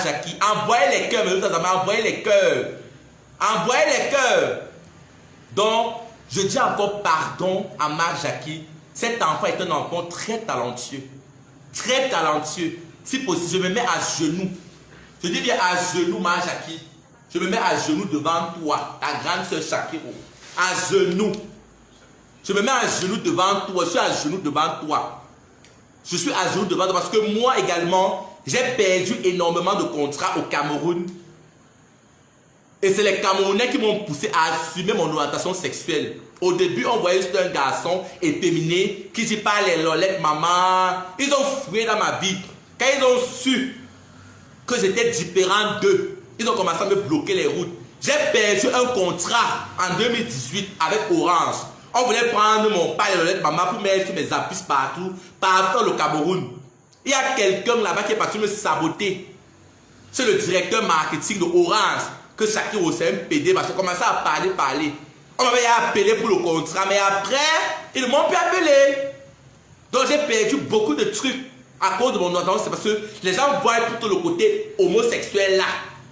Jackie. Envoyez les cœurs, mais vous avez envoyé les cœurs. Envoyez les cœurs. Donc, je dis encore pardon à Marc Jackie. Cet enfant est un enfant très talentueux. Très talentueux. Si possible, je me mets à genoux. Je dis bien à genoux, Marc Jackie. Je me mets à genoux devant toi, ta grande soeur Shakiro. À genoux. Je me mets à genoux devant toi. Je suis à genoux devant toi. Je suis à genoux devant toi parce que moi également, j'ai perdu énormément de contrats au Cameroun. Et c'est les Camerounais qui m'ont poussé à assumer mon orientation sexuelle. Au début, on voyait juste un garçon efféminé qui dit pas les lolettes, maman. Ils ont fouillé dans ma vie. Quand ils ont su que j'étais différent d'eux, ils ont commencé à me bloquer les routes. J'ai perdu un contrat en 2018 avec Orange. On voulait prendre mon pas les lolettes, maman, pour mettre mes affiches partout dans le Cameroun. Il y a quelqu'un là-bas qui est parti me saboter. C'est le directeur marketing de Orange. Que Shakiro c'est un PD parce que commençait à parler. On m'avait appelé pour le contrat, mais après, ils ne m'ont plus appelé. Donc j'ai perdu beaucoup de trucs à cause de mon entendance. C'est parce que les gens voient plutôt le côté homosexuel là.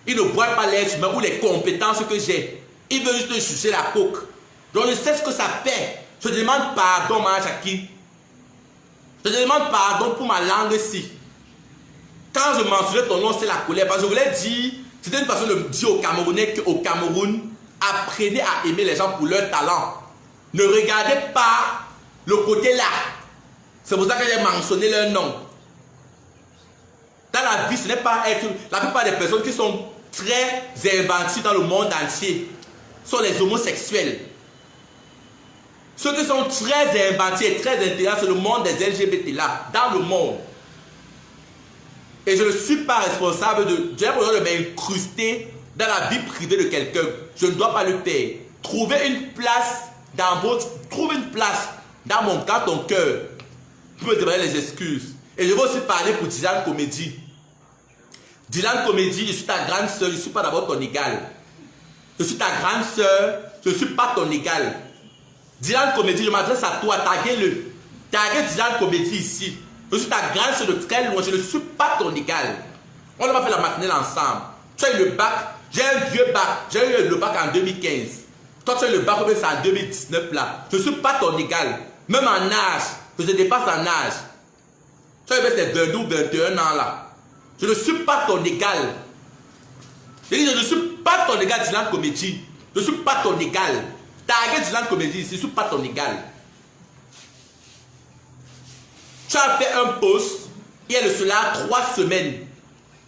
Ils ne voient pas l'être humain ou les compétences que j'ai. Ils veulent juste juger la coque. Donc je sais ce que ça fait. Je demande pardon, ma Jackie. Je demande pardon pour ma langue ici. Quand je mentionnais ton nom, c'est la colère. Parce que je voulais dire, c'était une façon de dire aux Camerounais qu'au Cameroun, apprenez à aimer les gens pour leur talent. Ne regardez pas le côté là. C'est pour ça que j'ai mentionné leur nom. Dans la vie, ce n'est pas être... La plupart des personnes qui sont très inventives dans le monde entier sont les homosexuels. Ceux qui sont très inventifs et très intelligents, c'est le monde des LGBT là, dans le monde. Et je ne suis pas responsable de... J'ai besoin de m'incruster dans la vie privée de quelqu'un. Je ne dois pas le faire. Trouvez une place dans votre... Trouve une place dans mon cœur, ton cœur, pour me demander les excuses. Et je vais aussi parler pour Dylan Comédie. Dylan Comédie, je suis ta grande soeur, je ne suis pas d'abord ton égal. Je suis ta grande soeur, je ne suis pas ton égal. Dylan Comédie, je m'adresse à toi, taguez-le. Taguez Dylan Comédie ici. Je suis ta grande soeur de très loin, je ne suis pas ton égal. On n'a pas fait la matinée ensemble. Tu as eu le bac, j'ai un vieux bac, j'ai eu le bac en 2015. Toi tu as eu le bac, c'est en 2019 là. Je ne suis pas ton égal. Même en âge, je te dépasse en âge. Tu as eu tes 22 ou 21 ans là. Je ne suis pas ton égal. Je dis, je ne suis pas ton égal, Dylan Comédie. Je ne suis pas ton égal. Taguez Dylan Comédie, je ne suis pas ton égal. Tu as fait un post, il y a de cela 3 semaines.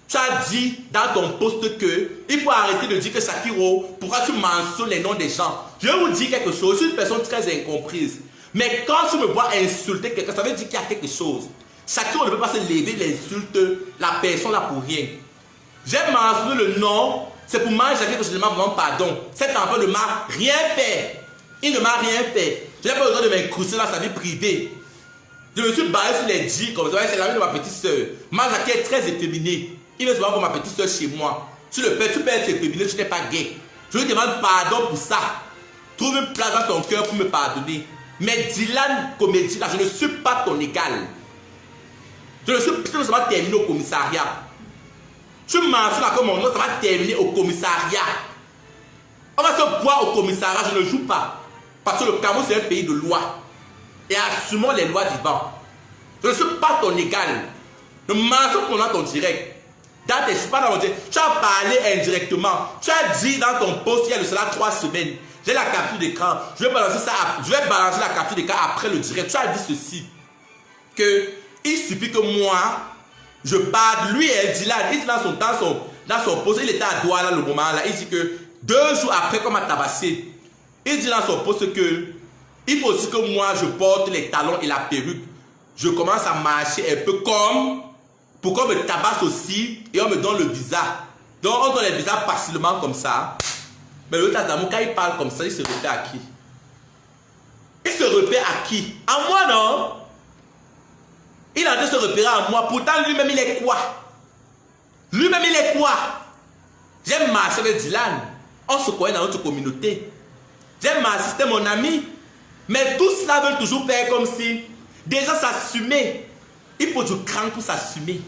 Tu as dit dans ton post que il faut arrêter de dire que Shakiro, pourquoi tu mentionnes les noms des gens? Je vais vous dire quelque chose, je suis une personne très incomprise. Mais quand tu me vois insulter quelqu'un, ça veut dire qu'il y a quelque chose. Shakiro ne peut pas se lever, il insulte la personne là pour rien. J'ai mentionné le nom, c'est pour moi, Shakiro, que je demande vraiment pardon. Cet enfant ne m'a rien fait. Il ne m'a rien fait. Je n'ai pas besoin de m'incruster dans sa vie privée. Je me suis barré sur les dits comme ça. C'est la vie de ma petite soeur. Ma Jackie est très efféminée. Il veut se voir comme ma petite soeur chez moi. Tu peux être efféminé, tu n'es pas gay. Je lui demande pardon pour ça. Trouve une place dans ton cœur pour me pardonner. Mais Dylan Comédie, là, je ne suis pas ton égal. Je ne suis pas ça va terminer au commissariat. Tu mentionnes encore mon nom, ça va terminer au commissariat. On va se boire au commissariat, je ne joue pas. Parce que le Cameroun, c'est un pays de loi. Et assumons les lois vivants. Je ne suis pas ton égal. Ne mentionne ton nom ton direct. Je ne suis pas dans mon direct. Tu as parlé indirectement. Tu as dit dans ton post, il y a de cela 3 semaines. J'ai la capture d'écran. Je vais balancer la capture d'écran après le direct. Tu as dit ceci. Que il suffit que moi, je parle. Lui et Dylan, il dit dans son post, il était à Douala le moment là. Il dit que 2 jours après qu'on m'a tabassé, il dit dans son post que il faut aussi que moi je porte les talons et la perruque. Je commence à marcher un peu comme pour qu'on me tabasse aussi et on me donne le visa. Donc on donne les visas facilement comme ça. Mais le Tadamou, quand il parle comme ça, il se repère à qui? Il se repère à qui? À moi, non? Il est en train de se repérer à moi. Pourtant, lui-même, il est quoi? Lui-même, il est quoi? J'aime marcher avec Dylan. On se connaît dans notre communauté. J'aime marcher, c'était mon ami. Mais tout cela veut toujours faire comme si déjà s'assumer. Il faut du cran pour s'assumer.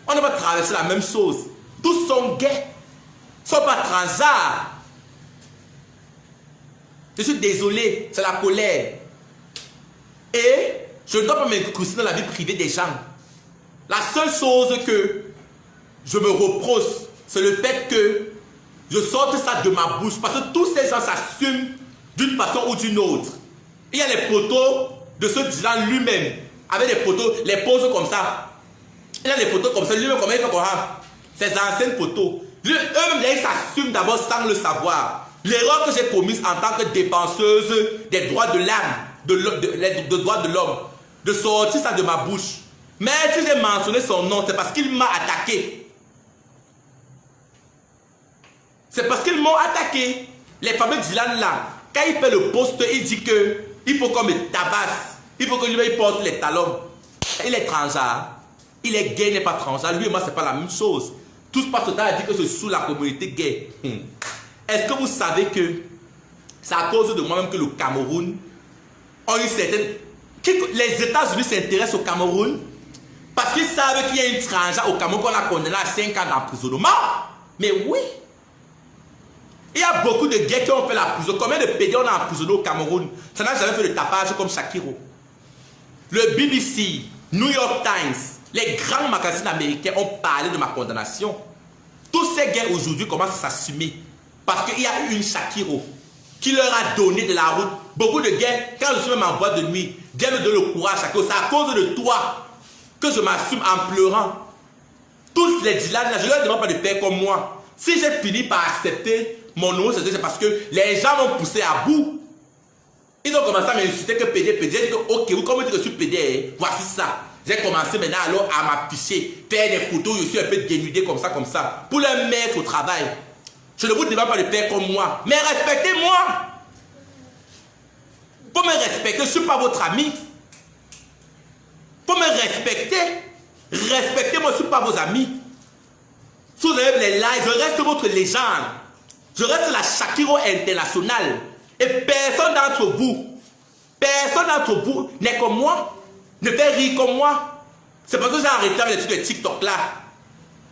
On ne va pas traverser la même chose. Tous sont gays. Ils ne sont pas transgenres. Je suis désolé, c'est la colère. Et je ne dois pas m'incruster dans la vie privée des gens. La seule chose que je me reproche, c'est le fait que je sorte ça de ma bouche. Parce que tous ces gens s'assument d'une façon ou d'une autre. Il y a les photos de ce Dylan lui-même, avec des photos, les poses comme ça. Il y a des photos comme ça, lui-même, comment il fait comme ça. Ces anciennes photos. Eux-mêmes, ils s'assument d'abord sans le savoir. L'erreur que j'ai commise en tant que défenseuse des droits de l'âme, de droits de l'homme, de sortir ça de ma bouche. Mais si j'ai mentionné son nom, c'est parce qu'il m'a attaqué. C'est parce qu'ils m'ont attaqué. Les fameux Dylan là, quand il fait le poste, il dit que il faut qu'on me tabasse. Il faut que lui porte les talons. Il est transgenre. Il est gay, il n'est pas transgenre. Lui et moi, c'est pas la même chose. Tout ce pasteur a dit que je suis sous la communauté gay. Est-ce que vous savez que c'est à cause de moi-même que le Cameroun ont une certaine... Les États-Unis s'intéressent au Cameroun parce qu'ils savent qu'il y a une transgenre au Cameroun qu'on a condamné à 5 ans d'emprisonnement. Mais oui. Il y a beaucoup de gays qui ont fait la prison. Combien de pédés on a emprisonné au Cameroun? Ça n'a jamais fait de tapage comme Shakiro. Le BBC, New York Times, les grands magazines américains ont parlé de ma condamnation. Tous ces gays aujourd'hui commencent à s'assumer. Parce qu'il y a eu une Shakiro qui leur a donné de la route. Beaucoup de gays, quand je suis même en boîte de nuit, gays me donnent le courage, Shakiro. C'est à cause de toi que je m'assume en pleurant. Tous les Dylan, je ne leur demande pas de faire comme moi. Si j'ai fini par accepter mon nom, c'est parce que les gens m'ont poussé à bout. Ils ont commencé à m'insulter que PD. J'ai dit que, ok, vous comment dire que je suis PD, voici ça. J'ai commencé maintenant alors à m'afficher, faire des photos, je suis un peu dénudé comme ça, pour les mettre au travail. Je ne vous demande pas de faire comme moi, mais respectez-moi. Pour me respecter, je ne suis pas votre ami. Pour me respecter, respectez-moi, je ne suis pas vos amis. Si vous avez les likes, je reste votre légende. Je reste la Shakiro internationale. Et personne d'entre vous n'est comme moi, ne fait rire comme moi. C'est parce que j'ai arrêté avec les trucs de TikTok là.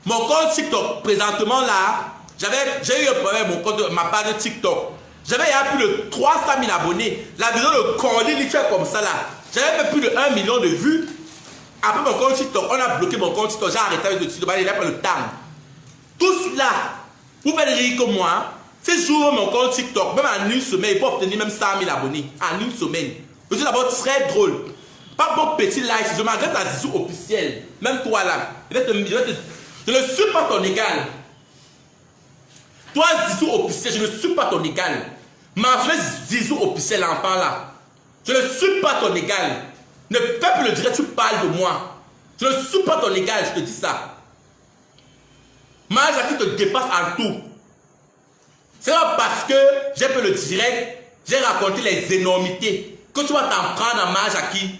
Mon compte TikTok, présentement là, j'ai eu un problème avec mon compte, ma page de TikTok. J'avais plus de 300 000 abonnés. La vidéo de Corly Litchel comme ça là. J'avais fait plus de 1 million de vues. Après mon compte TikTok, on a bloqué mon compte TikTok. J'ai arrêté avec le TikTok, il n'a pas le temps. Tout cela, vous faites rire comme moi. Si j'ouvre mon compte TikTok, même en une semaine, il peut obtenir même 100 000 abonnés. En une semaine. Je suis d'abord très drôle. Pas bon petit like, je m'adresse à Zizou officiel. Même toi là. Je ne suis pas ton égal. Toi Zizou officiel, je ne suis pas ton égal. Mentionne Zizou officiel l'enfant là. Je ne suis pas ton égal. Ne peuple le dirait, tu parles de moi. Je ne suis pas ton égal, je te dis ça. Maja qui te dépasse en tout. C'est pas parce que j'ai fait le direct, j'ai raconté les énormités, que tu vas t'en prendre en Majaki.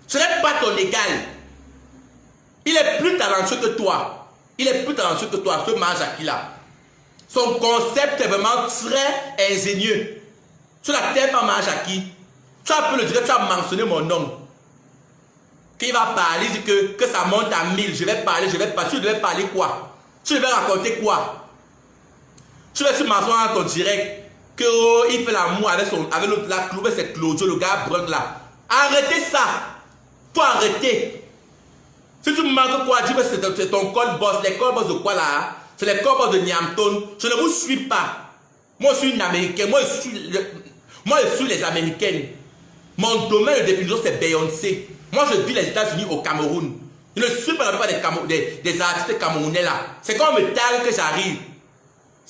Ce n'est pas ton égal. Il est plus talentueux que toi. Il est plus talentueux que toi, ce Majaki là. Son concept est vraiment très ingénieux. Sur la tête en Majaki, tu as pu le dire, tu as mentionné mon nom. Qu'il va parler, il dit que ça monte à 1000. Je vais parler, tu devais parler quoi? Tu devais raconter quoi? Tu vas mentionner dans ton direct que oh, il fait l'amour avec la clouée, c'est Claudio, le gars brun là. Arrêtez ça. Faut arrêter. Si tu me manques quoi, dis que c'est ton col boss. Les col boss de quoi là? C'est les col boss de Niamton. Je ne vous suis pas. Moi je suis une américaine. Moi je suis les américaines. Mon domaine de définition c'est Beyoncé. Moi je vis les États-Unis au Cameroun. Je ne suis pas la plupart des artistes camerounais là. C'est quand on me tague que j'arrive.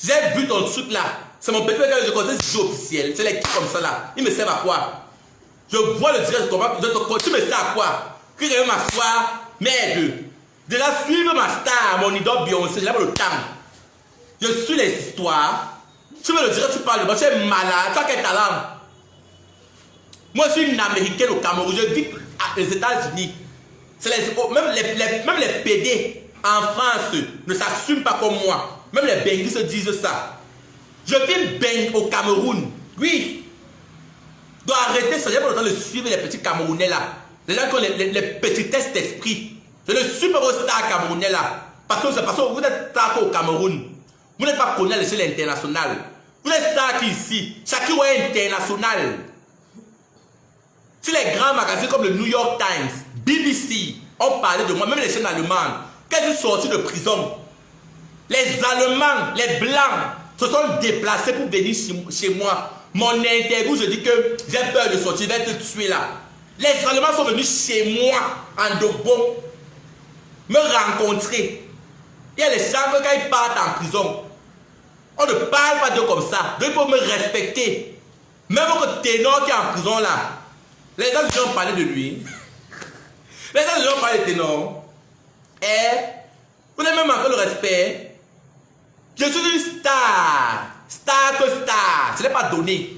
J'ai vu ton truc là. C'est mon pépé que je connais, c'est officiel. C'est les qui comme ça là. Ils me servent à quoi? Je vois le direct, tu me sers à quoi? Que je vais m'asseoir, merde. Déjà suivre ma star, mon idole Beyoncé, j'ai pas le temps. Je suis les histoires. Tu me le dirais, tu parles de moi, tu es malade, tu as quel talent? Moi je suis une américaine au Cameroun, je vis aux États-Unis. Même les PD en France ne s'assument pas comme moi. Même les Benguis se disent ça. Je vis Beng au Cameroun. Oui. Je dois arrêter ça. J'ai pas le temps de suivre les petits Camerounais là. Les gens qui ont les petits tests d'esprit. Je ne suis pas vos stars camerounais là. Parce que vous êtes stars au Cameroun. Vous n'êtes pas connus à l'échelle internationale. Vous êtes stars qui ici. Shakiro est international. Si les grands magazines comme le New York Times, BBC ont parlé de moi, même les chaînes allemandes, quand je suis sorti de prison, les Allemands, les Blancs se sont déplacés pour venir chez moi. Mon interview, je dis que j'ai peur de sortir, je vais te tuer là. Les Allemands sont venus chez moi en Dogbon me rencontrer. Il y a les gens que quand ils partent en prison, on ne parle pas d'eux comme ça. Donc il faut me respecter. Même le ténor qui est en prison là, les gens ont parlé de lui. Les gens ont parlé de ténor. Et vous avez même manqué le respect. Je suis une star. Star que star. Ce n'est pas donné.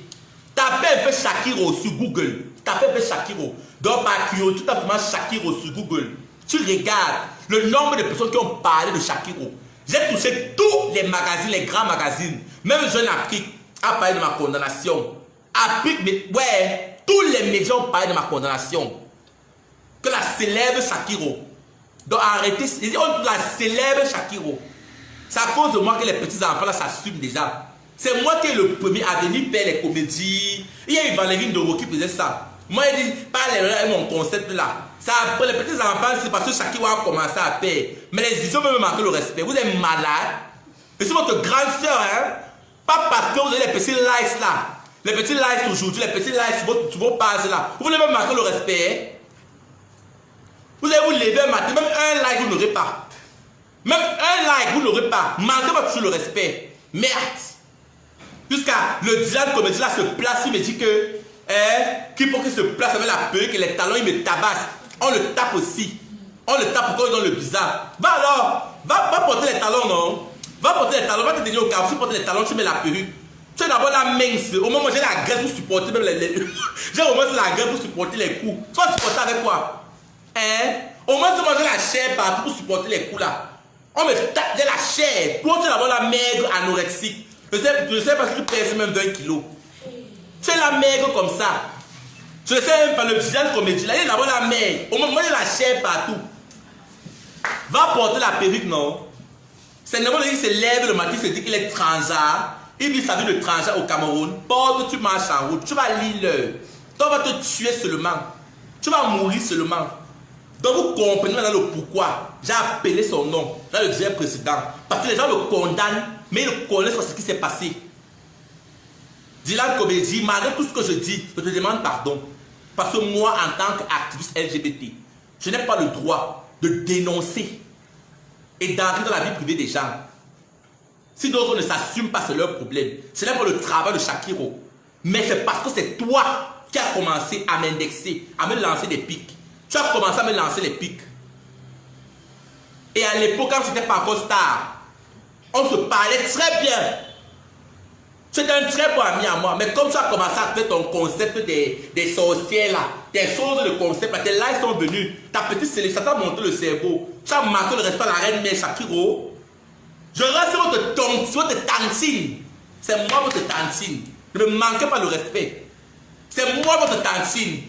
Tapez un peu Shakiro sur Google. Tapez un peu Shakiro. Donc par curiosité, tout simplement Shakiro sur Google. Tu regardes le nombre de personnes qui ont parlé de Shakiro. J'ai touché tous les magazines, les grands magazines. Même Jeune Afrique a parlé de ma condamnation. Afrique, mais ouais, tous les médias ont parlé de ma condamnation. Que la célèbre Shakiro. Donc arrêtez, on la célèbre Shakiro. C'est à cause de moi que les petits enfants là s'assument déjà. C'est moi qui est le premier à venir faire les comédies. Il y a une Valérie Ndoro qui faisait ça. Moi, il dit, parlez mon concept là. Ça, pour les petits enfants, c'est parce que Shakiro a commencé à faire. Mais les idiots me manquent le respect. Vous êtes malade. Et c'est votre grande soeur, hein. Pas parce que vous avez les petits likes là. Les petits likes aujourd'hui, les petits likes sur vos pages là. Vous voulez même manquer le respect. Vous allez vous lever un matin, même un like vous n'aurez pas. Même un like vous n'aurez pas. Manquez pas toujours le respect. Merde. Jusqu'à le Dylan Comédie là se place, il me dit que qu'il faut qu'il se place avec la perruque et les talons, il me tabasse. On le tape aussi. On le tape encore dans le bizarre. Va alors, va porter les talons, non? Va porter les talons, va te tenir au carreau, tu portes les talons, tu mets la perruque. Tu es d'abord la mince. Au moment où j'ai la graisse pour supporter même les j'ai au moins la graisse pour supporter les coups. Tu vas supporter avec quoi? Au moins tu manges la chair partout pour supporter les coups là. On me tape de la chair. Toi tu es d'abord la maigre anorexique. Je sais parce que tu pèses même 20 kilos. Tu es la maigre comme ça. Je sais même pas le Dylan Comédie là, il est d'abord la maigre. Au moment où il y a la chair partout. Va porter la perruque, non? C'est normal qu'il se lève le matin, il se dit qu'il est transgenre. Il vit sa vie de transgenre au Cameroun. Porte, tu marches en route, tu vas lire l'heure. Donc on va te tuer seulement. Tu vas mourir seulement. Donc vous comprenez maintenant le pourquoi j'ai appelé son nom dans le deuxième président. Parce que les gens le condamnent, mais ils ne connaissent pas ce qui s'est passé. Dylan Comédie, malgré tout ce que je dis, je te demande pardon. Parce que moi, en tant qu'activiste LGBT, je n'ai pas le droit de dénoncer et d'entrer dans la vie privée des gens. Si d'autres ne s'assument pas, c'est leur problème. Ce n'est pas le travail de Shakiro. Mais c'est parce que c'est toi qui as commencé à m'indexer, à me lancer des pics. Tu as commencé à me lancer les pics. Et à l'époque, quand c'était pas encore star, on se parlait très bien. C'était un très bon ami à moi. Mais comme tu as commencé à faire ton concept des sorcières là, des choses de concept là, tes likes sont venus, ta petite sélection, ça t'a monté le cerveau. Tu as marqué le respect à la reine mère Shakiro. Je reste votre tantine. C'est moi votre tantine. Ne me manquez pas le respect. C'est moi votre tantine.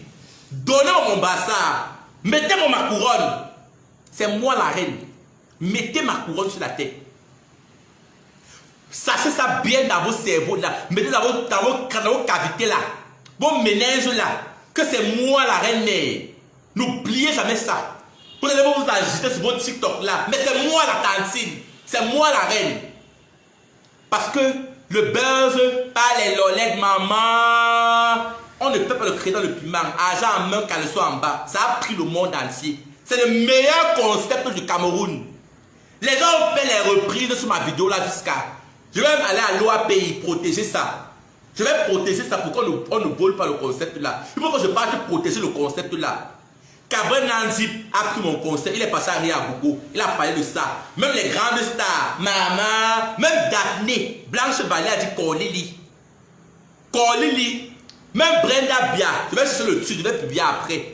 Donnez-moi mon bassard. Mettez-moi ma couronne. C'est moi la reine. Mettez ma couronne sur la tête. Sachez ça bien dans vos cerveaux là. Mettez dans vos cavités là. Vos méninges là. Que c'est moi la reine mère. N'oubliez jamais ça. Vous allez vous agiter sur votre TikTok là. Mais c'est moi la tantine. C'est moi la reine. Parce que le buzz, pas les lolettes, maman. On ne peut pas le créer dans le piment. Argent en main, caleçon en bas. Ça a pris le monde entier. C'est le meilleur concept du Cameroun. Les gens ont fait les reprises sur ma vidéo là jusqu'à. Je vais aller à l'OAPI protéger ça. Je vais protéger ça pour qu'on ne vole pas le concept là. Il faut que je parte protéger le concept là. Cabrel Nandi a pris mon concept, il est passé à Ria Gogo, il a parlé de ça. Même les grandes stars, Mama, même Daphné, Blanche Vallée a dit Corlili. Corlili, même Brenda Bia, je vais chercher le truc, je vais publier après.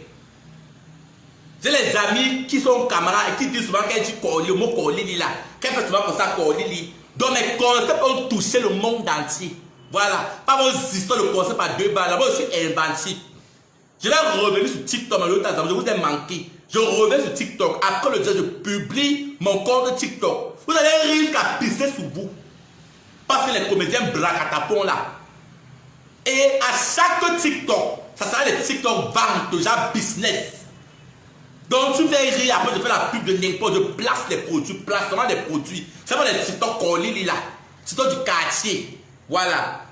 J'ai les amis qui sont camarades et qui disent souvent qu'elle dit Corlili, le mot Corlili là. Qu'elle fait souvent pour ça Corlili. Donc mes concepts ont touché le monde entier. Voilà, pas vos histoires de concepts à 2 balles, là-bas aussi inventif. Je vais revenir sur TikTok, mais l'autre temps, je vous ai manqué. Je reviens sur TikTok. Après le direct, je publie mon compte TikTok. Vous allez rire qu'à pisser sous vous. Parce que les comédiens braquent à tapons là. Et à chaque TikTok, ça sera les TikTok ventes, genre business. Donc tu fais rire, après je fais la pub de n'importe, je place les produits, placement des produits. C'est pas les TikTok collés là. TikTok du quartier. Voilà.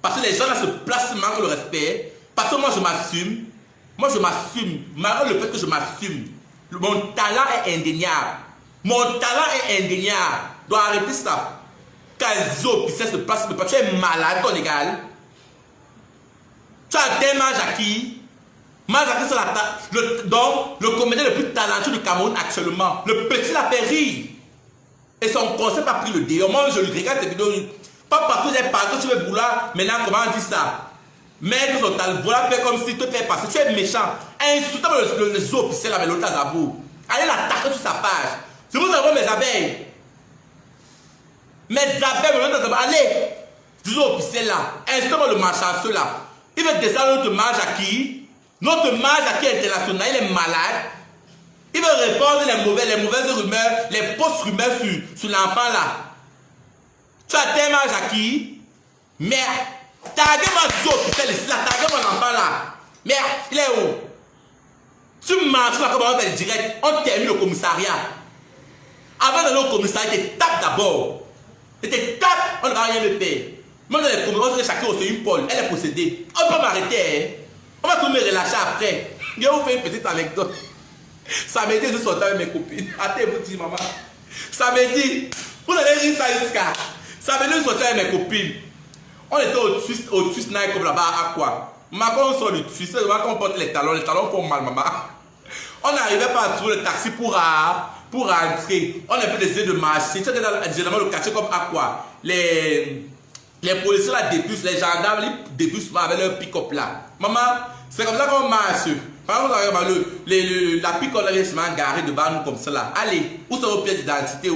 Parce que les gens là se placent, manquent le respect. Parce que moi je m'assume. Moi je m'assume. Malgré le fait que je m'assume. Mon talent est indéniable. Mon talent est indéniable. Donc arrêtez ça. Kazo, puis ça se place, mais tu es malade, ton égal. Tu as des Majaki. Majaki, c'est la donc, le comédien le plus talentueux du Cameroun actuellement. Le petit l'a fait rire. Et son concept a pris le déo. Moi, je lui regarde ces vidéos. Pas partout, j'ai partout, tu veux vouloir. Maintenant, comment on dit ça? Mais ton talent, voilà, faire comme si tout est passé. Tu es méchant. Insultant le zoo officiel avec l'autre Zabou. Allez l'attaquer sur sa page. Je vous envoie mes abeilles. Mes abeilles, allez. Du zoo officiel là. Insultant le marchasseux là. Il veut descendre notre Majaki. Notre Majaki international, il est malade. Il veut répondre les mauvaises rumeurs, les fausses rumeurs sur l'enfant là. Tu as des Majaki. Merde. Taguez ma zoo officiel ici là. Taguez mon enfant là. Merde. Il est où? Tu marches là comme on fait direct. On termine le commissariat. Avant d'aller au commissariat, tu tapes d'abord. Tu tapes, on ne va rien me faire. Même dans les commissaires, chacun c'est une pole, elle est possédée. On peut m'arrêter, hein. On va tout me relâcher après. Je vais vous faire une petite anecdote. Samedi, je sortais avec mes copines. Attends, vous dites, maman. Samedi, vous allez rire ça jusqu'à. Samedi, je sortais avec mes copines. On était au Twist Night comme là-bas à quoi. Quand on sort du Twist, on porte les talons font mal, maman. On n'arrivait pas à trouver le taxi pour rentrer. On a pu décider de marcher. C'était généralement le quartier comme à quoi. Les policiers là débusent, les gendarmes ils débusent avec leur pick-up là. Maman, c'est comme ça qu'on marche. Par exemple, la pick-up là vient se garée devant nous comme ça là. Allez, où sont vos pièces d'identité?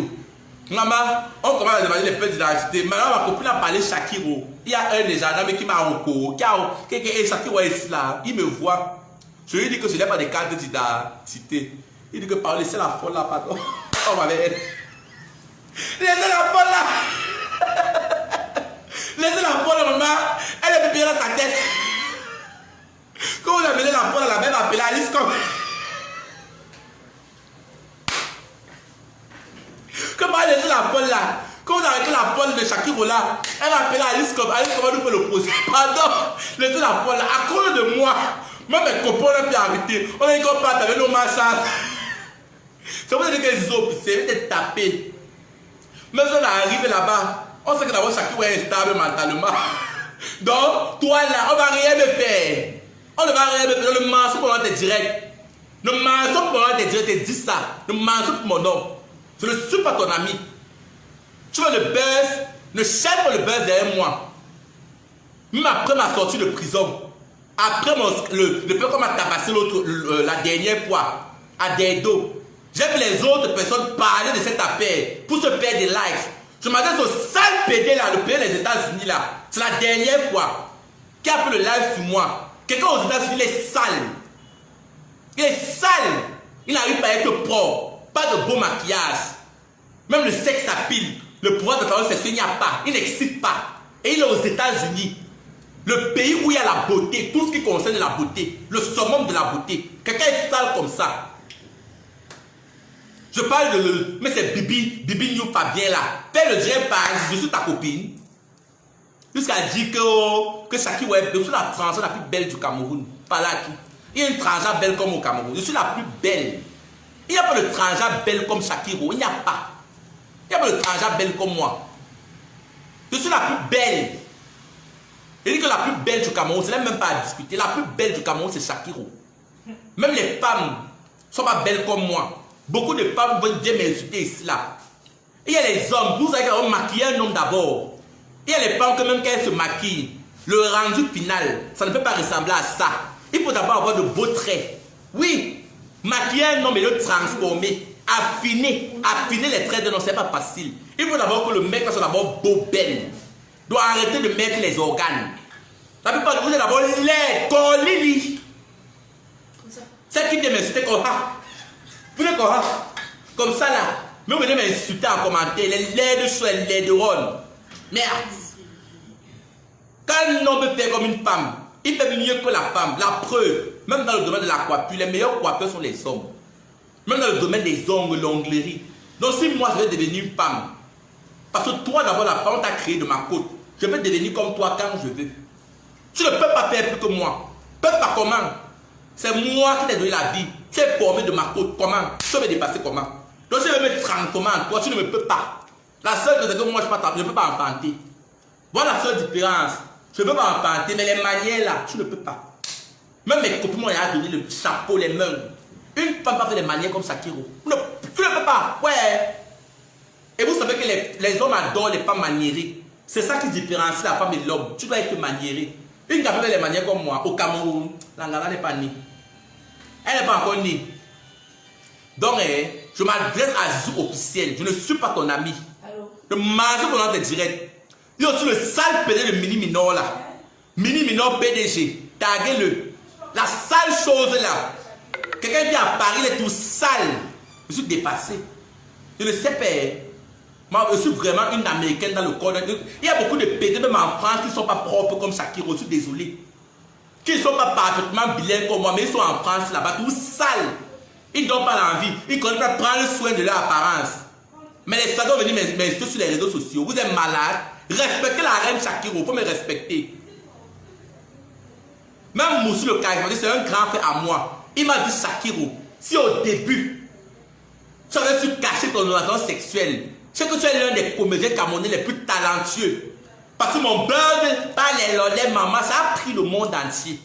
Maman, on commence à demander les pièces d'identité. Maintenant, ma copine a parlé Shakiro. Il y a un des gendarmes qui m'a recours. Shakiro est ici là. Il me voit. Je lui dis que je n'ai pas de carte d'identité. Il dit que par laissez la folle là, pardon. Oh ma mère. Laissez la folle là. Laissez la folle, maman. Elle est bien dans sa tête. Quand vous appelez la folle, la même appelée Alice comme. Comment laissez la folle là? Quand vous arrêtez la folle de Shakiro là, elle appelle Alice comme nous fait le procès. Pardon. Laissez la folle là. À cause de moi. Même mes copains ont pu arrêter. On a dit qu'on part avec nos massas. C'est pour ça que les autres, c'est taper. Mais on arrive là-bas. On sait que d'abord Shakiro est instable mentalement. Donc, toi là, on va rien me faire. On ne va rien me faire. Le mensonge pour moi, t'es direct. Le mensonge pour moi, t'es direct. T'es dit ça. Le mensonge pour mon nom. Je ne suis pas ton ami. Tu veux le buzz. Ne cherche pas le buzz derrière moi. Même après ma sortie de prison. Après le peu qu'on m'a tabassé la dernière fois. À Dedo. J'ai vu les autres personnes parler de cette affaire. Pour se faire des likes. Je m'adresse au sale PD là, le pays des États-Unis là. C'est la dernière fois qui a fait le live sur moi. Quelqu'un aux États-Unis, il est sale. Il est sale. Il n'arrive pas à être propre. Pas de beau maquillage. Même le sexe à pile. Le pouvoir de travail sexuel, il n'y a pas. Il n'existe pas. Et il est aux États-Unis. Le pays où il y a la beauté. Tout ce qui concerne la beauté. Le summum de la beauté. Quelqu'un est sale comme ça. Je parle de mais c'est Bibi New Fabien là. Fais le direct par je suis ta copine. Jusqu'à dire que Shakiro est je suis la transgenre la plus belle du Cameroun. Pas là qui. Il y a une transgenre belle comme au Cameroun. Je suis la plus belle. Il n'y a pas de transgenre belle comme Shakiro. Il n'y a pas. Il n'y a pas de transgenre belle comme moi. Je suis la plus belle. Il dit que la plus belle du Cameroun, ce n'est même pas à discuter. La plus belle du Cameroun, c'est Shakiro. Même les femmes ne sont pas belles comme moi. Beaucoup de femmes vont bien m'insulter ici là. Il y a les hommes, vous savez qu'on maquille un homme d'abord. Il y a les femmes que même quand elles se maquillent, le rendu final, ça ne peut pas ressembler à ça. Il faut d'abord avoir de beaux traits. Oui, maquiller un homme et le transformer, affiner les traits de l'homme, c'est pas facile. Il faut d'abord que le mec soit d'abord beau, belle. Doit arrêter de mettre les organes. La plupart de vous êtes d'abord les colili. C'est qui vient m'insulter comme ça. Vous n'êtes quoi? Comme ça là. Mais vous venez m'insulter en commentaire. Les laits de choix, les laits de rôle. Merde. Quand un homme fait comme une femme, il fait mieux que la femme. La preuve, même dans le domaine de la coiffure, les meilleurs coiffeurs sont les hommes. Même dans le domaine des ongles, l'onglerie. Donc si moi je vais devenir une femme, parce que toi d'abord la femme t'a créé de ma côte, je peux devenir comme toi quand je veux. Tu ne peux pas faire plus que moi. Peux pas comment? C'est moi qui t'ai donné la vie. Tu es formé de ma côte. Comment? Tu peux me dépasser comment? Donc si je veux me transformer en toi, tu ne me peux pas. La seule chose c'est que moi je ne peux pas enfanter. Voilà la seule différence. Je ne peux pas enfanter, mais les manières là, tu ne peux pas. Même mes copines m'ont donné le chapeau, les mains. Une femme pas fait des manières comme Shakiro. Tu ne peux pas. Ouais. Et vous savez que les hommes adorent les femmes maniérées. C'est ça qui différencie la femme et l'homme. Tu dois être maniéré. Une qui a fait les manières comme moi, au Cameroun, la Ngana n'est pas née. Elle n'est pas encore née. Donc, je m'adresse à Zizou officiel. Je ne suis pas ton ami. Je mange pendant tes directs. Il y a aussi le sale PD de Mini Minor là. Mini Minor PDG. Taguez-le. La sale chose là. Quelqu'un vient à Paris, il est tout sale. Je suis dépassé. Je ne sais pas. Moi, je suis vraiment une américaine dans le corps. Il y a beaucoup de PD, même en France, qui ne sont pas propres comme Shakiro. Je suis désolé. Qui ne sont pas parfaitement bilingues comme moi, mais ils sont en France là-bas, tout sales. Ils n'ont pas l'envie. Ils ne connaissent pas prendre soin de leur apparence. Mais les salons venus m'insulter sur les réseaux sociaux. Vous êtes malade. Respectez la reine Shakiro. Il faut me respecter. Même Moussi le charismatique, c'est un grand frère à moi. Il m'a dit Shakiro, si au début, tu avais su cacher ton orientation sexuelle, c'est que tu es l'un des comédiens camerounais les plus talentueux. Parce que mon bug par les mamans, ça a pris le monde entier.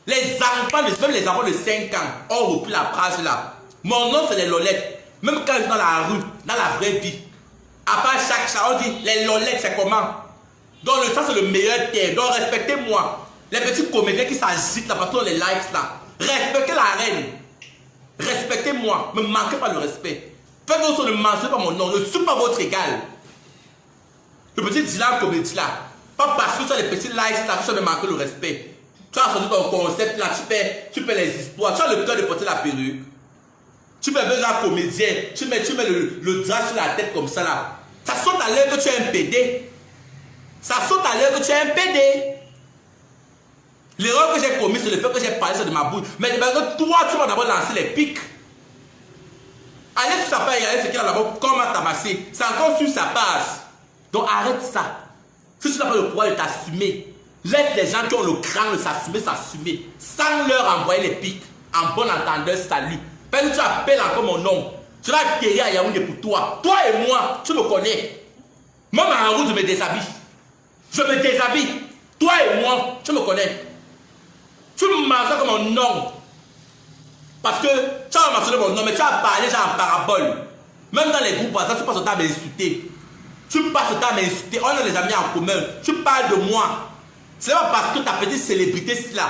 Les enfants, même les enfants de 5 ans, ont repris la phrase là. Mon nom, c'est les lolettes. Même quand je suis dans la rue, dans la vraie vie, à part chaque chat, on dit les lolettes, c'est comment? Donc, ça, c'est le meilleur terme. Donc, respectez-moi. Les petits comédiens qui s'agitent là, partout dans les likes là. Respectez la reine. Respectez-moi. Ne me manquez pas le respect. Faites votre ne mentionnez pas mon nom. Je ne suis pas votre égal. Le petit Dylan comédie là. Pas parce que tu as les petits likes là, tu vas me manquer le respect. Tu as sorti ton concept là, tu fais les histoires. Tu as le cœur de porter la perruque. Tu fais un comédien. Tu mets le drap sur la tête comme ça là. Ça saute à l'air que tu es un PD. Ça saute à l'air que tu es un PD. L'erreur que j'ai commise, c'est le fait que j'ai parlé de ma bouche. Mais parce que toi, tu vas d'abord lancer les pics. Allez sur sa page, regardez ce qu'il a d'abord, comment tabasser. C'est encore sur sa page. Donc arrête ça. Si tu n'as pas le pouvoir de t'assumer, laisse les gens qui ont le crâne de s'assumer, sans leur envoyer les pics. En bon entendeur, salut. Parce que tu appelles encore mon nom. Je vais acquérir à Yaoundé pour toi. Toi et moi, tu me connais. Même en route, je me déshabille. Je me déshabille. Toi et moi, tu me connais. Tu me mentionnes comme mon nom. Parce que tu as mentionné mon nom, mais tu as parlé genre en parabole. Même dans les groupes, tu passes le temps à m'insulter. Tu passes le temps à m'insulter. On a des amis en commun. Tu parles de moi. C'est pas parce que ta petite célébrité là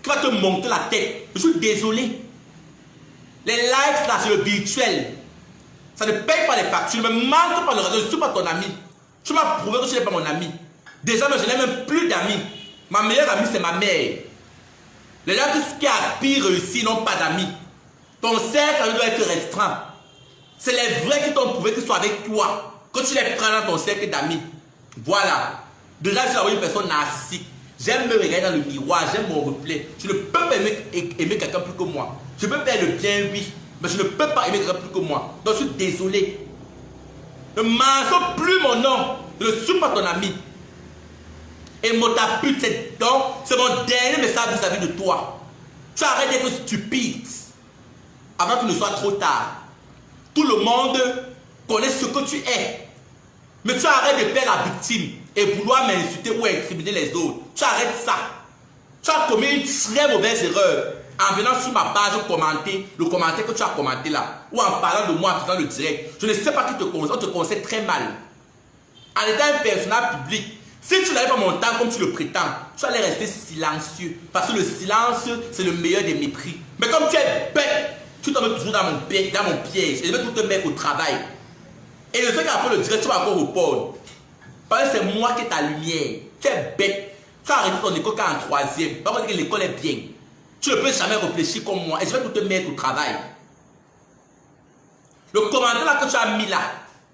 qui va te monter la tête. Je suis désolé. Les likes là, c'est le virtuel. Ça ne paye pas les factures. Tu ne me manques pas le réseau. Je ne suis pas ton ami. Tu m'as prouvé que tu n'es pas mon ami. Déjà, je n'ai même plus d'amis. Ma meilleure amie, c'est ma mère. Les gens qui aspirent réussir n'ont pas d'amis. Ton cercle doit être restreint. C'est les vrais qui t'ont prouvé qu'ils sont avec toi. Que tu les prends dans ton cercle d'amis. Voilà. Déjà, je suis une personne narcissique. J'aime me regarder dans le miroir, j'aime mon reflet. Je ne peux pas aimer quelqu'un plus que moi. Je peux faire le bien, oui. Mais je ne peux pas aimer quelqu'un plus que moi. Donc, je suis désolé. Ne mentionne plus mon nom. Je ne suis pas ton ami. Et mon tapute, c'est mon dernier message vis-à-vis de toi. Tu arrêtes d'être stupide avant qu'il ne soit trop tard. Tout le monde connaît ce que tu es. Mais tu arrêtes de faire la victime et vouloir m'insulter ou incriminer les autres. Tu arrêtes ça. Tu as commis une très mauvaise erreur en venant sur ma page commenter le commentaire que tu as commenté là. Ou en parlant de moi en faisant le direct. Je ne sais pas qui te conseille. On te conseille très mal. En étant un personnage public, si tu n'avais pas mon temps comme tu le prétends, tu allais rester silencieux. Parce que le silence, c'est le meilleur des mépris. Mais comme tu es bête, tu tombes toujours dans mon piège. Et je vais tout te mettre au travail. Et le fait qu'après le direct, tu vas encore répondre. Parce que c'est moi qui ai ta lumière. Tu es bête. Tu as arrêté ton école qu'en 3e. Pas parce que l'école est bien. Tu ne peux jamais réfléchir comme moi. Et je vais tout te mettre au travail. Le commentaire là que tu as mis là,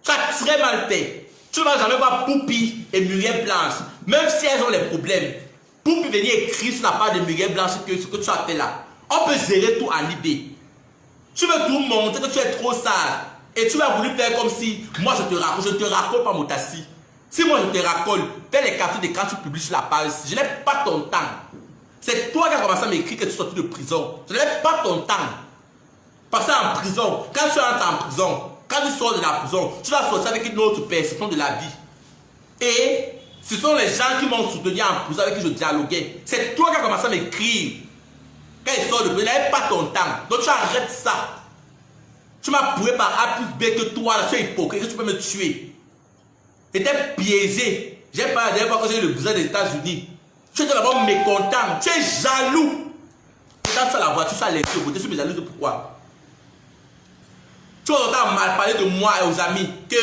tu as très mal fait. Tu ne vas jamais voir Poupi et Muriel Blanche, même si elles ont les problèmes. Poupi venir écrire sur la page de Muriel Blanche que ce que tu as fait là. On peut gérer tout en idée. Tu veux tout montrer que tu es trop sale. Et tu vas vouloir faire comme si moi je te racole. Je ne te racole pas, Motassi. Si moi je te racole, fais les captures d'écran, tu publies sur la page. Je n'ai pas ton temps. C'est toi qui as commencé à m'écrire que tu es sorti de prison. Je n'ai pas ton temps. Parce qu'en prison, quand tu entres en prison, quand tu sors de la prison, tu vas sortir avec une autre perception de la vie. Et ce sont les gens qui m'ont soutenu en prison avec qui je dialoguais. C'est toi qui as commencé à m'écrire. Quand il sort de prison, il n'avait pas ton temps. Donc tu arrêtes ça. Tu m'as prouvé par A plus B que toi, tu es hypocrite, que tu peux me tuer. J'étais piégé. J'ai pas la dernière fois que j'ai eu le besoin des États-Unis. Tu étais d'abord mécontent. Tu es jaloux. Quand tu as la voiture, tu as les yeux. Tu es jaloux, pourquoi? Tu as mal parler de moi et aux amis. Que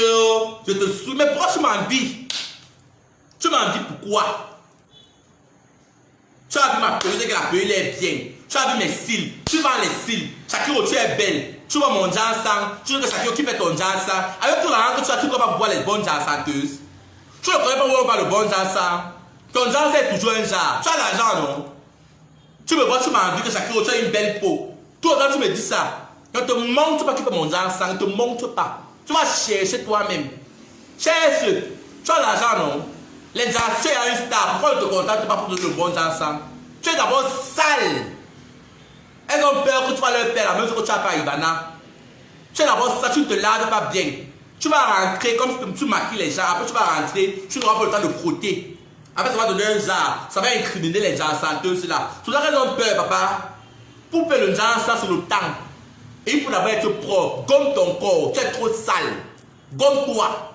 je te souviens. Mais pourquoi tu m'envies? Tu m'envies pourquoi? Tu as vu ma peau, que la peau est bien. Tu as vu mes cils. Tu vends les cils. Shakiro, tu es belle. Tu vois mon dansant. Tu veux que Shakiro qui fait ton dansant. Avec tout l'argent que tu as, tu ne peux pas voir les bonnes dansanteuses. Tu ne connais pas où on va le bon dansant. Ton dansant est toujours un genre. Tu as l'argent, non? Tu me vois, tu m'as envie que Shakiro, tu as une belle peau. Tout le temps, tu me dis ça. Ne te montre pas qui fait mon dansant. Ne te montre pas. Tu vas chercher toi-même. Cherche. Tu as l'argent, non? Les danseurs, tu es une star. Pourquoi ne te contentes pas pour le bon dansant? Tu es d'abord sale. Elles ont peur que tu vas leur faire la même chose que tu as fait à Ivana. Tu es d'abord ça, tu ne te laves pas bien. Tu vas rentrer comme tu maquilles les gens. Après, tu vas rentrer, tu n'auras pas le temps de frotter. Après, ça va donner un genre. Ça va incriminer les gens santeuses là. C'est là qu'elles ont peur, papa. Pour faire le genre, ça, c'est le temps. Et il faut d'abord être propre. Gomme ton corps. Tu es trop sale. Gomme-toi.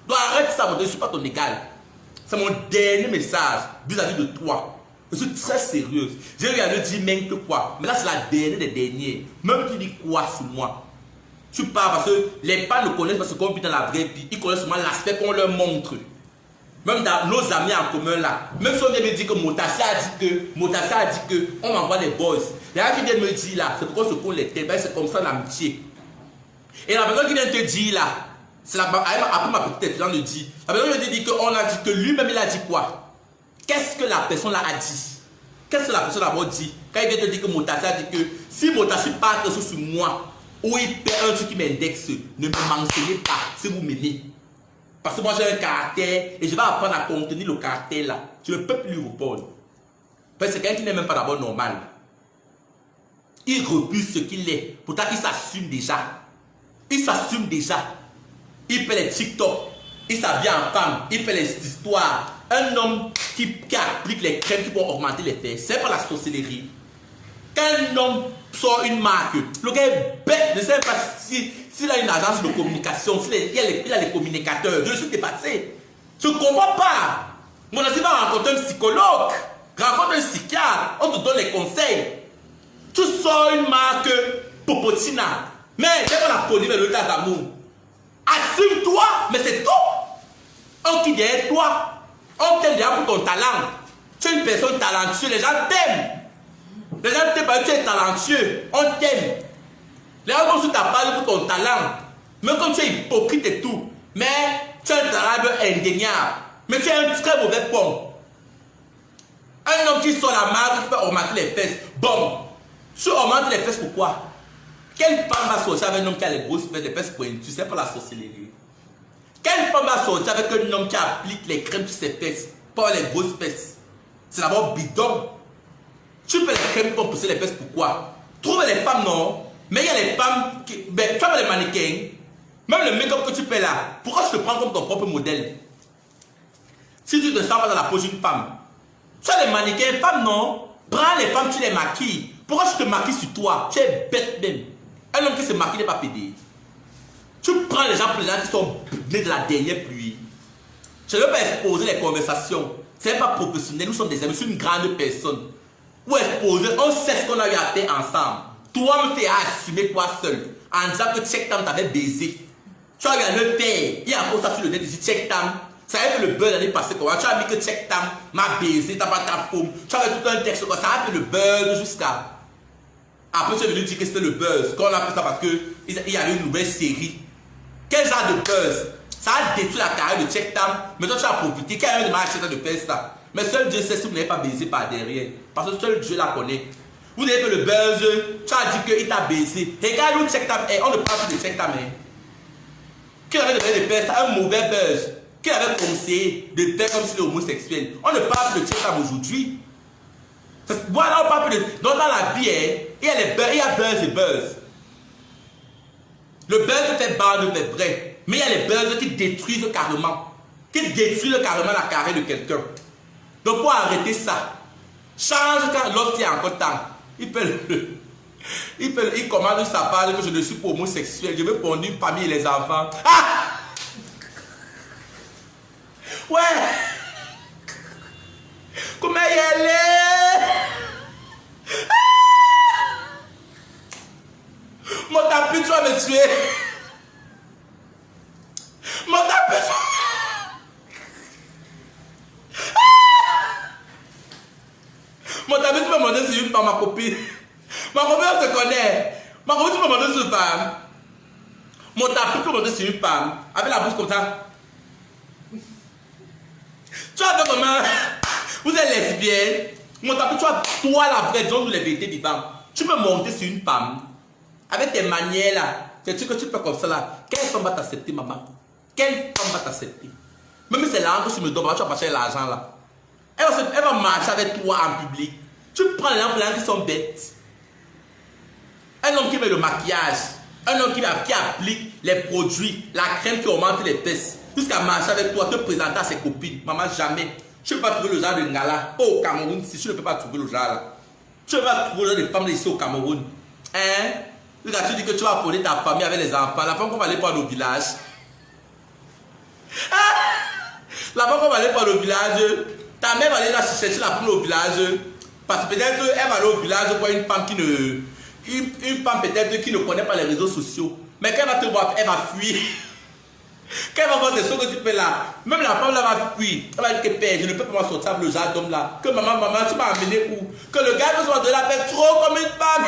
Donc arrête ça, je ne suis pas ton égal. C'est mon dernier message vis-à-vis de toi. Je suis très sérieuse. J'ai eu à le dire même que quoi. Mais là, c'est la dernière des dernières. Même tu dis quoi sur moi. Tu parles parce que les parents ne connaissent pas ce qu'on vit dans la vraie vie. Ils connaissent seulement l'aspect qu'on leur montre. Même dans nos amis en commun là. Même si on vient me dire que Motassi a dit que on m'envoie les boys. Les gens qui viennent me dire là, c'est pourquoi ce qu'on les tait. C'est comme ça l'amitié. Et la personne qui vient te dire là, c'est après ma petite tête, me dit. La personne vient te dire qu'on a dit que lui-même il a dit quoi. Qu'est-ce que la personne là a dit? Qu'est-ce que la personne a dit? Quand il vient te dire que Motassi a dit que si Motassi part quelque chose sur moi, ou il perd un truc qui m'indexe, ne me mentionnez pas si vous m'aimez. Parce que moi j'ai un caractère et je vais apprendre à contenir le caractère là. Je ne peux plus lui répondre. Parce que c'est quelqu'un qui n'est même pas d'abord normal. Il refuse ce qu'il est. Pourtant il s'assume déjà. Il s'assume déjà. Il fait les TikTok. Il s'habille en femme. Il fait les histoires. Un homme qui applique les crèmes qui vont augmenter les fesses, c'est pas la sorcellerie. Quand un homme sort une marque, le gars est bête, je ne sais pas s'il a une agence de communication, il a les communicateurs, je suis dépassé. Je ne comprends pas. Mon ami va rencontrer un psychologue, rencontre un psychiatre, on te donne les conseils. Tu sors une marque Popotina, mais c'est pas la police, mais le tas d'amour. Assume-toi, mais c'est tout. On qui derrière toi. On t'aime déjà pour ton talent. Tu es une personne talentueuse, les gens t'aiment. Les gens t'aiment parce que tu es talentueux. On t'aime. Les gens vont sur ta page pour ton talent. Même quand tu es hypocrite et tout. Mais tu as un talent indéniable. Mais tu es un très mauvais pomme. Un homme qui sort la marque, qui peut augmenter les fesses. Bon. Tu augmentes les fesses pourquoi? Quelle femme va sortir avec un homme qui a les grosses fesses, les fesses pointues? C'est pas la sorcellerie. Quelle femme va sortir avec un homme qui applique les crèmes sur ses fesses, pas les grosses fesses? C'est d'abord bidon. Tu fais les crèmes qui vont pousser les fesses, pourquoi? Trouve les femmes, non? Mais il y a les femmes qui. Ben, tu vois les mannequins, même le make-up que tu fais là, pourquoi tu te prends comme ton propre modèle? Si tu te sens pas dans la peau d'une femme, tu as les mannequins, femmes, non? Prends les femmes, tu les maquilles. Pourquoi tu te maquilles sur toi? Tu es bête même. Un homme qui se maquille n'est pas pédé. Tu prends les gens pour les gens qui sont nés de la dernière pluie. Je ne veux pas exposer les conversations. Ce n'est pas professionnel, nous sommes des amis, je suis une grande personne. Ou exposer, on sait ce qu'on a eu à faire ensemble. Toi, me fais assumer toi seul. En disant que Check Tam t'avait baisé. Tu as eu le faire. Il y a un post sur le net, il dit Check Tam. Ça a fait le buzz l'année passée. Quoi. Tu as mis que Check Tam m'a baisé, t'as pas ta paume. Tu as fait tout un texte. Ça a fait le buzz jusqu'à. Après, tu es venu dire que c'était le buzz. Qu'on a fait ça parce qu'il y avait une nouvelle série. Quel genre de buzz? Ça a détruit la carrière de Check Tam. Mais toi, tu as profité. Quel est le mal à Check Tam de faire ça? Mais seul Dieu sait si vous n'avez pas baisé par derrière. Parce que seul Dieu la connaît. Vous n'avez fait le buzz. Tu as dit qu'il t'a baisé. Regarde où Check Tam est. On ne parle plus de Check Tam. Qui avait demandé de faire ça? Un mauvais buzz. Qui avait conseillé de faire comme s'il est homosexuel? On ne parle plus de Check Tam aujourd'hui. Voilà, on parle plus de. Donc, dans la vie, il y a buzz et buzz. Le buzz fait barre de vrai. Mais il y a les buzz qui détruisent carrément. Qui détruisent carrément la carrière de quelqu'un. Donc, pour arrêter ça, change lorsqu'il y a encore temps. Il commande sa part que je ne suis pas homosexuel. Je veux pondre une famille et les enfants. Ah! Ouais! Comment y aller? Ah! Mon tapis, tu vas me tuer. Mon tapis, mon tapis, tu peux me demander si une femme, ma copine. Ma copine, on se connaît. Ma copine, tu peux me demander si une femme. Mon tapis, tu peux me demander si une femme. Avec la bouche comme ça. Tu as fait comment? Vous êtes lesbienne. Mon tapis, tu as toi la vraie, disons, les vérités vivantes. Tu peux monter sur une femme. Avec tes manières là. C'est ce que tu fais comme ça là. Quelle femme va t'accepter, maman? Quelle femme va t'accepter? Même si c'est l'argent que tu me donnes, tu vas pas chercher l'argent là. Elle va marcher avec toi en public. Tu prends les gens qui sont bêtes. Un homme qui met le maquillage. Un homme qui applique les produits, la crème qui augmente les fesses. Jusqu'à marcher avec toi, te présenter à ses copines. Maman, jamais. Tu ne peux pas trouver le genre de ngala. Oh, au Cameroun, si tu ne peux pas trouver le genre là. Tu ne peux pas trouver le genre de femmes ici au Cameroun. Hein? Tu dis que tu vas appeler ta famille avec les enfants. La femme qu'on va aller prendre au village. Ah! La femme qu'on va aller prendre au village. Ta mère va aller la chercher la femme au village. Parce que peut-être elle va aller au village pour une femme qui ne. Une femme peut-être qui ne connaît pas les réseaux sociaux. Mais quand elle va te voir, elle va fuir. Quand elle va voir des choses que tu fais là, même la femme là va fuir. Elle va dire que père, je ne peux pas sortir le genre d'homme là. Que maman, tu m'as amené où? Que le gars que soit de la fait trop comme une femme.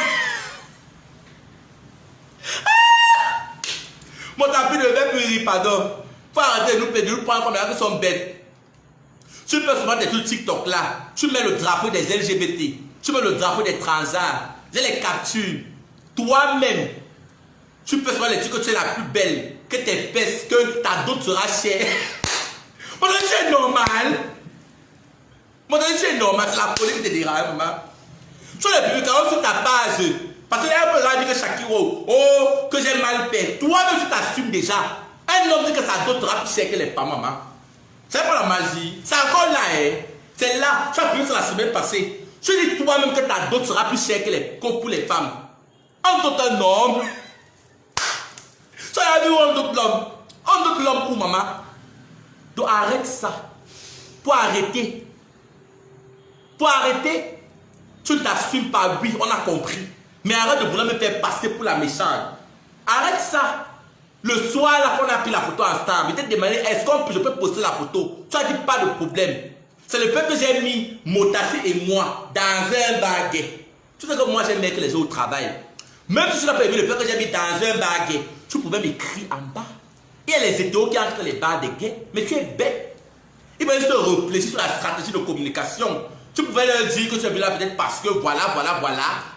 Ah! Mon tapis ne veut plus rire, pardon. Faut arrêter de nous prendre comme les gens qui sont bêtes. Tu peux souvent des trucs TikTok là. Tu mets le drapeau des LGBT. Tu mets le drapeau des transards. Je les capture. Toi-même, tu peux souvent les dire que tu es la plus belle. Que tes fesses, que ta dot sera chère. Mon Dieu, tu es normal. Mon Dieu, tu es normal. C'est la police qui te dérange, maman. Tu as le public sur ta page. Parce qu'il y a un peu de dire que Shakiro, oh, que j'ai mal fait. Toi-même, tu t'assumes déjà. Un homme dit que sa dot sera plus chère que les femmes, maman. C'est pas la magie. C'est encore là, hein. C'est là. Tu as pu sur la semaine passée. Tu dis toi-même que ta dot sera plus chère que pour les femmes. En tant qu'un homme. Tu as vu un autre l'homme. Un autre l'homme pour maman. Donc arrête ça. Pour arrêter. Pour arrêter. Tu ne t'assumes pas. Oui, on a compris. Mais arrête de vouloir me faire passer pour la méchante. Arrête ça. Le soir, là, qu'on a pris la photo ensemble, peut-être demandé, est-ce que je peux poster la photo? Tu as dit pas de problème. C'est le fait que j'ai mis Motassi et moi dans un baguette. Tu sais que moi, j'aime mettre les gens au travail. Même si tu n'as pas aimé le fait que j'ai mis dans un baguette, tu pouvais m'écrire en bas. Il y a les hétéros qui entrent les barres des gays, mais tu es bête. Il va juste réfléchir sur la stratégie de communication. Tu pouvais leur dire que tu es venu là peut-être parce que voilà,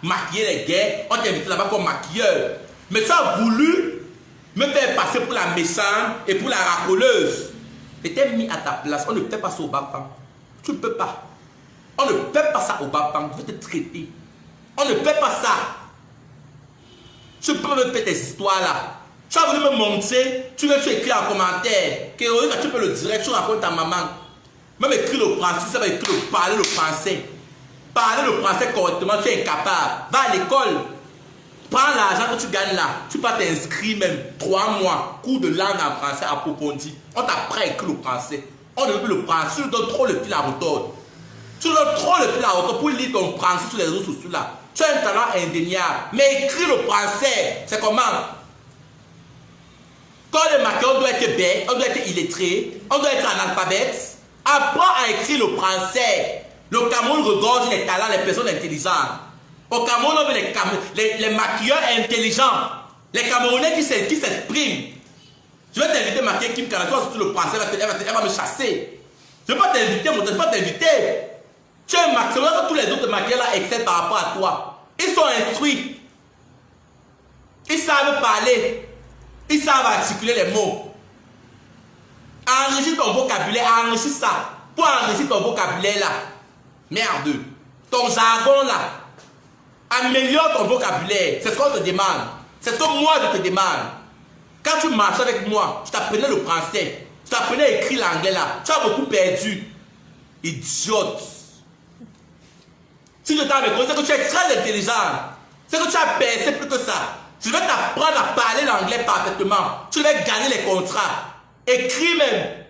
maquiller les gays, on t'a invité là-bas comme maquilleur. Mais tu as voulu me faire passer pour la méchante et pour la racoleuse. Et t'es mis à ta place. On ne fait pas ça au Bapam. Tu ne peux pas. On ne fait pas ça au Bapam. Je vais te traiter. On ne fait pas ça. Tu peux me faire tes histoires là. Tu as voulu me montrer. Tu écris en commentaire. Que tu peux le dire. Tu racontes ta maman. Même écrire le français. Tu sais parler le français. Parler le français correctement. Tu es incapable. Va à l'école. Prends l'argent que tu gagnes là, tu peux t'inscrire même 3 mois, cours de langue en français approfondi. On t'apprend à écrire le français. On ne veut plus le français, tu donnes trop le fil à retordre. Tu donnes trop le fil à retordre pour lire ton français sur les réseaux sociaux là. Tu as un talent indéniable. Mais écrire le français, c'est comment? Quand le maquillage, on doit être bête, on doit être illettré, on doit être analphabète. Apprends à écrire le français. Le Cameroun regorge les talents, les personnes intelligentes. Au Cameroun, on veut les maquilleurs intelligents. Les Camerounais qui s'expriment. Je vais t'inviter Maquilleur Kim Kana, toi, si tu le penses, elle va me chasser. Je ne vais pas t'inviter, je ne vais pas t'inviter. Tu es un maquilleur que tous les autres maquilleurs là excellent par rapport à toi. Ils sont instruits. Ils savent parler. Ils savent articuler les mots. Enrichis ton vocabulaire, enrichis ça. Pour enrichir ton vocabulaire là. Merde. Ton jargon là. Améliore ton vocabulaire. C'est ce qu'on te demande. C'est ce que moi je te demande. Quand tu marches avec moi, je t'apprenais le français. Je t'apprenais à écrire l'anglais là. Tu as beaucoup perdu. Idiote. Si je t'en reconnais, c'est que tu es très intelligent. C'est que tu as percé plus que ça. Je vais t'apprendre à parler l'anglais parfaitement. Tu vas gagner les contrats. Écris même.